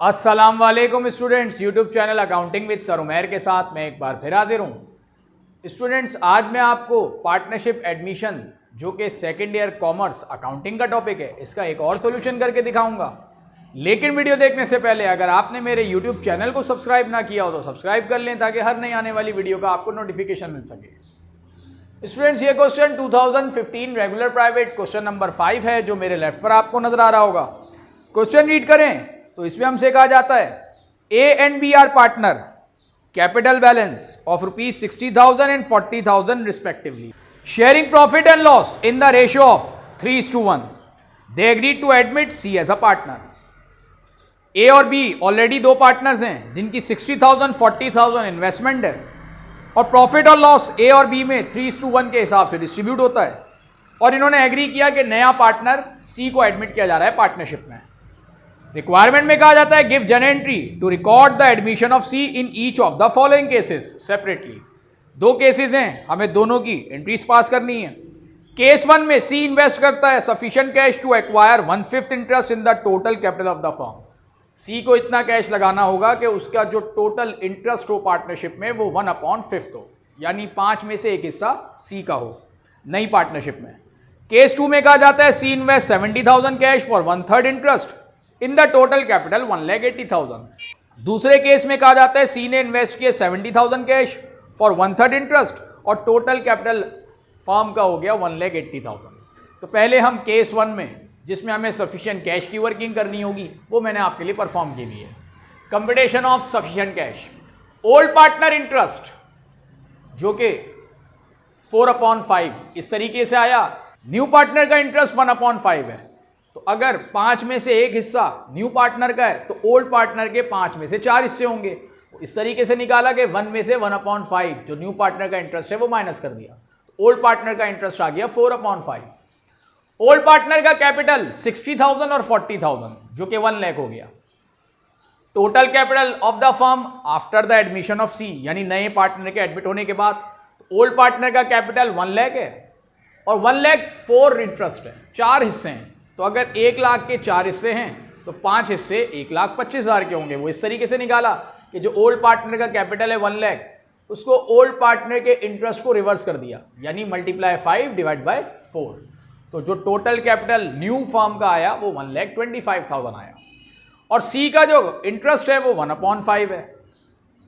अस्सलाम वालेकुम students, YouTube channel accounting with sir Umair के साथ मैं एक बार फिर हाजिर हूँ। स्टूडेंट्स, आज मैं आपको पार्टनरशिप एडमिशन जो कि सेकेंड ईयर कॉमर्स अकाउंटिंग का टॉपिक है, इसका एक और सोल्यूशन करके दिखाऊंगा। लेकिन वीडियो देखने से पहले अगर आपने मेरे यूट्यूब चैनल को सब्सक्राइब ना किया हो तो सब्सक्राइब कर लें ताकि हर नई आने वाली वीडियो का आपको नोटिफिकेशन मिल सके। स्टूडेंट्स, ये question 2015 regular private question number 5 है जो मेरे लेफ्ट पर आपको नजर आ रहा होगा। क्वेश्चन रीड करें तो इसमें हमसे कहा जाता है A and B are partner, capital balance of rupees 60,000 and 40,000 respectively, sharing profit and loss in the ratio of 3:1। They agreed to admit C as a partner. A और बी ऑलरेडी दो partners हैं जिनकी 60,000 40,000 investment है और profit और loss ए और B में 3:1 के हिसाब से डिस्ट्रीब्यूट होता है। और इन्होंने एग्री किया कि नया पार्टनर सी को एडमिट किया जा रहा है पार्टनरशिप में। रिक्वायरमेंट में कहा जाता है give journal entry to record the admission of C in each of the following cases separately. दो केसेस हैं, हमें दोनों की एंट्रीज पास करनी है। केस 1 में सी इन्वेस्ट करता है sufficient cash to acquire 1/5 interest in the total capital of the firm. C को इतना कैश लगाना होगा कि उसका जो टोटल इंटरेस्ट हो पार्टनरशिप में वो 1/5 हो, यानी 5 में से एक हिस्सा सी का हो नई पार्टनरशिप में। केस 2 में कहा जाता है C invest 70,000 cash for 1/3 interest in the total capital 1,80,000। दूसरे केस में कहा जाता है सी ने इन्वेस्ट किए 70,000 कैश फॉर 1/3 इंटरेस्ट और टोटल कैपिटल फर्म का हो गया 1,80,000। तो पहले हम केस 1 में जिसमें हमें सफिशिएंट कैश की वर्किंग करनी होगी वो मैंने आपके लिए परफॉर्म की हुई है। Computation of sufficient cash. Old partner interest जो कि 4/5 इस तरीके से आया। न्यू पार्टनर का इंटरेस्ट 1/5 है, तो अगर 5 में से एक हिस्सा न्यू पार्टनर का है तो ओल्ड पार्टनर के 5 में से 4 हिस्से होंगे। इस तरीके से निकाला कि 1 में से 1/5 जो न्यू पार्टनर का इंटरेस्ट है वो माइनस कर दिया, तो ओल्ड पार्टनर का इंटरेस्ट आ गया 4/5। ओल्ड पार्टनर का कैपिटल 60,000 और 40,000 जो कि 1 लाख हो गया। Total capital of the firm after the admission of C, यानी नए पार्टनर के एडमिट होने के बाद ओल्ड पार्टनर का कैपिटल 1 लाख है और 1 लाख 4 इंटरेस्ट है, 4 हिस्से हैं। तो अगर 1 लाख के 4 हिस्से हैं तो 5 हिस्से 1,25,000 के होंगे। वो इस तरीके से निकाला कि जो ओल्ड पार्टनर का कैपिटल है 1 लाख, उसको ओल्ड पार्टनर के इंटरेस्ट को रिवर्स कर दिया, यानी मल्टीप्लाई 5 डिवाइड बाय 4। तो जो टोटल कैपिटल न्यू फर्म का आया वो 1,25,000 आया। और सी का जो इंटरेस्ट है वो 1/5 है,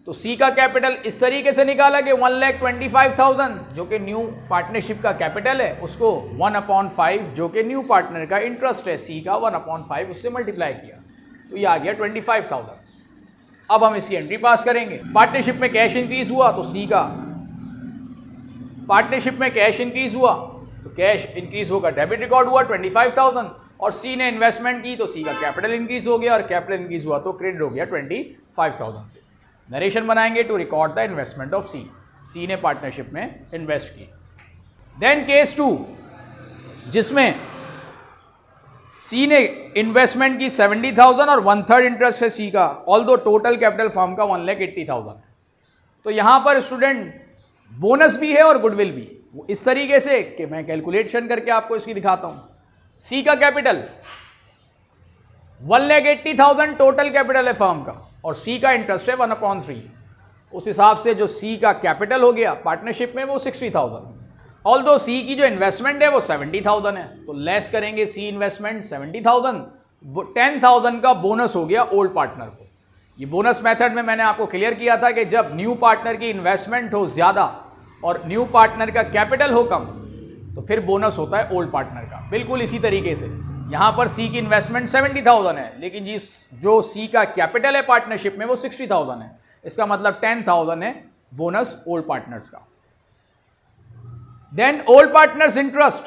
तो सी का कैपिटल इस तरीके से निकाला कि 1,25,000 जो कि न्यू पार्टनरशिप का कैपिटल है उसको 1/5 जो कि न्यू पार्टनर का इंटरेस्ट है सी का 1/5 उससे मल्टीप्लाई किया, तो ये आ गया 25,000। अब हम इसकी एंट्री पास करेंगे। पार्टनरशिप में कैश इंक्रीज हुआ तो सी का पार्टनरशिप में कैश इंक्रीज हुआ तो कैश इंक्रीज होकर डेबिट रिकॉर्ड हुआ 25,000 और सी ने इन्वेस्टमेंट की तो सी का कैपिटल इंक्रीज हो गया और कैपिटल इंक्रीज हुआ तो क्रेडिट हो गया 25,000 से। नरेशन बनाएंगे to record the investment of C. C ने पार्टनरशिप में इन्वेस्ट की। देन केस 2 जिसमें सी ने इन्वेस्टमेंट की 70,000 और 1/3 इंटरेस्ट है सी का, ऑल्दो टोटल कैपिटल फर्म का 1,80,000। तो यहां पर स्टूडेंट बोनस भी है और गुडविल भी, वो इस तरीके से कि मैं कैलकुलेशन करके आपको इसकी दिखाता हूं। सी का कैपिटल 1,80,000 टोटल कैपिटल है फर्म का और सी का इंटरेस्ट है 1/3। उस हिसाब से जो सी का कैपिटल हो गया पार्टनरशिप में वो 60,000। ऑल्दो सी की जो इन्वेस्टमेंट है वो 70,000 है, तो लेस करेंगे सी इन्वेस्टमेंट 70,000, 10,000 का बोनस हो गया ओल्ड पार्टनर को। ये बोनस मेथड में मैंने आपको क्लियर किया था कि जब न्यू पार्टनर की इन्वेस्टमेंट हो ज़्यादा और न्यू पार्टनर का कैपिटल हो कम तो फिर बोनस होता है ओल्ड पार्टनर का। बिल्कुल इसी तरीके से यहाँ पर सी की इन्वेस्टमेंट 70,000 है लेकिन जो सी का कैपिटल है पार्टनरशिप में वो 60,000 है, इसका मतलब 10,000 है बोनस ओल्ड पार्टनर्स का। देन ओल्ड पार्टनर्स इंटरेस्ट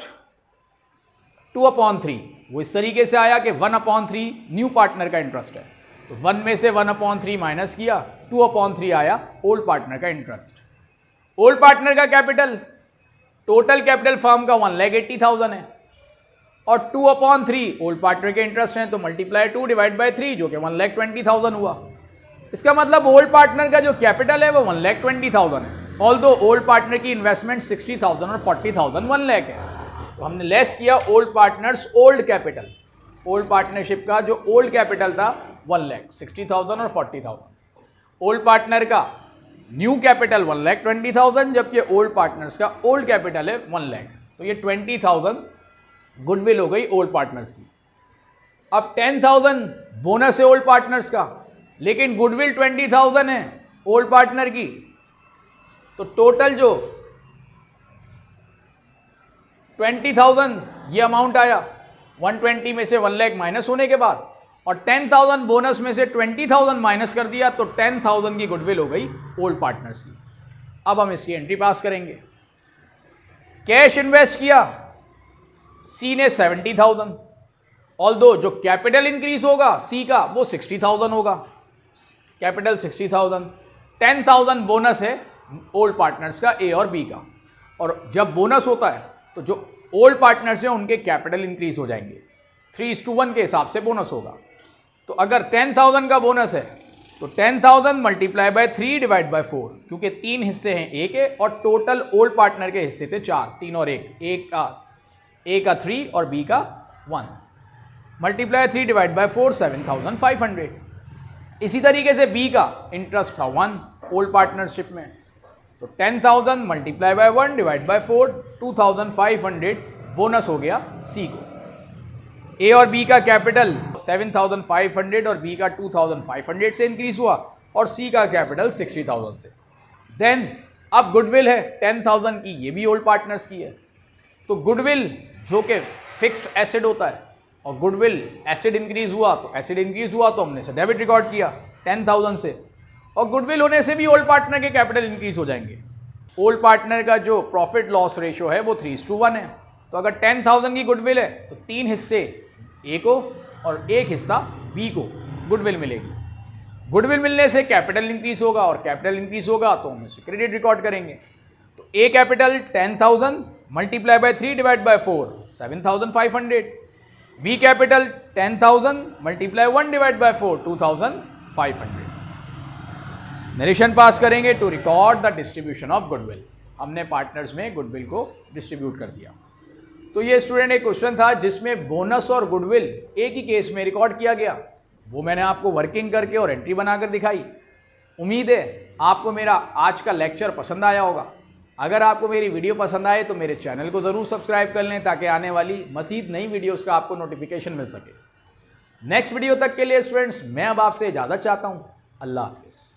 2/3 वो इस तरीके से आया कि 1/3 न्यू पार्टनर का इंटरेस्ट है, तो 1 में से 1/3 माइनस किया, 2/3 आया ओल्ड पार्टनर का इंटरेस्ट। ओल्ड पार्टनर का कैपिटल टोटल कैपिटल फर्म का 1,80,000 है और 2/3 ओल्ड पार्टनर के इंटरेस्ट हैं, तो मल्टीप्लाई 2 डिवाइड बाय 3 जो कि 1,20,000 हुआ। इसका मतलब ओल्ड पार्टनर का जो कैपिटल है वो 1,20,000 है, ऑल्दो ओल्ड पार्टनर की इन्वेस्टमेंट 60,000 और 40,000 1 लाख है। तो हमने लेस किया old partners old capital. Old partnership का जो ओल्ड कैपिटल था 1,60,000 और 40,000। ओल्ड पार्टनर का न्यू कैपिटल 1,20,000, जबकि ओल्ड पार्टनर्स का ओल्ड कैपिटल है 1 लाख। तो ये 20,000 गुडविल हो गई ओल्ड पार्टनर्स की। अब 10,000 बोनस है ओल्ड पार्टनर्स का, लेकिन गुडविल 20,000 है ओल्ड पार्टनर की। तो टोटल जो 20,000 ये अमाउंट आया, 120 में से 1 लाख माइनस होने के बाद, और 10,000 बोनस में से 20,000 माइनस कर दिया, तो 10,000 की गुडविल हो गई ओल्ड पार्टनर्स की। अब हम इसकी एंट्री पास करेंगे। कैश इन्वेस्ट किया सी ने 70,000, ऑल्दो जो कैपिटल इंक्रीज होगा सी का वो 60,000 होगा, कैपिटल 60,000। 10,000 बोनस है ओल्ड पार्टनर्स का ए और बी का, और जब बोनस होता है तो जो ओल्ड पार्टनर्स हैं उनके कैपिटल इंक्रीज हो जाएंगे, 3:1 के हिसाब से बोनस होगा। तो अगर 10,000 का बोनस है तो 10,000 मल्टीप्लाई बाय 3 डिवाइड बाय 4, क्योंकि 3 हिस्से हैं ए के और टोटल ओल्ड पार्टनर के हिस्से थे 4, 3 और 1, ए का 3 और बी का 1, मल्टीप्लाई 3 डिवाइड बाय 4, 7,500। इसी तरीके से बी का इंटरेस्ट था 1 ओल्ड पार्टनरशिप में, तो 10,000 multiply bye 1 divide by 4, 2,500 bonus हो गया सी को। ए और बी का कैपिटल 7,500 और बी का 2,500 से इंक्रीज हुआ, और सी का कैपिटल 60,000 से। देन अब गुडविल है 10,000 की, ये भी ओल्ड पार्टनर्स की है। तो गुडविल जो कि फिक्स्ड एसेट होता है, और गुडविल एसेट इंक्रीज हुआ तो हमने से डेबिट रिकॉर्ड किया 10,000 से, और गुडविल होने से भी ओल्ड पार्टनर के कैपिटल इंक्रीज हो जाएंगे। ओल्ड पार्टनर का जो प्रॉफिट लॉस रेशियो है वो 3:1 है। तो अगर 10,000 की गुडविल है तो 3 हिस्से ए को और 1 हिस्सा बी को गुडविल मिलेगी। गुडविल मिलने से कैपिटल इंक्रीज होगा, और कैपिटल इंक्रीज होगा तो हम इसे क्रेडिट रिकॉर्ड करेंगे। तो A capital 10,000 multiply by 3 divide by 4, 7,500। B capital 10,000 multiply 1 divide by 4, 2,500। Narration pass करेंगे to record the distribution of goodwill. हमने पार्टनर्स में गुडविल को डिस्ट्रीब्यूट कर दिया। तो ये स्टूडेंट एक क्वेश्चन था जिसमें बोनस और गुडविल एक ही केस में रिकॉर्ड किया गया, वो मैंने आपको वर्किंग करके और एंट्री बनाकर दिखाई। उम्मीद है आपको मेरा आज का लेक्चर पसंद आया होगा। अगर आपको मेरी वीडियो पसंद आए तो मेरे चैनल को ज़रूर सब्सक्राइब कर लें, ताकि आने वाली मज़ीद नई वीडियोज़ का आपको नोटिफिकेशन मिल सके। नेक्स्ट वीडियो तक के लिए स्टूडेंट्स मैं अब आपसे इजाज़त चाहता हूँ। अल्लाह हाफिज़।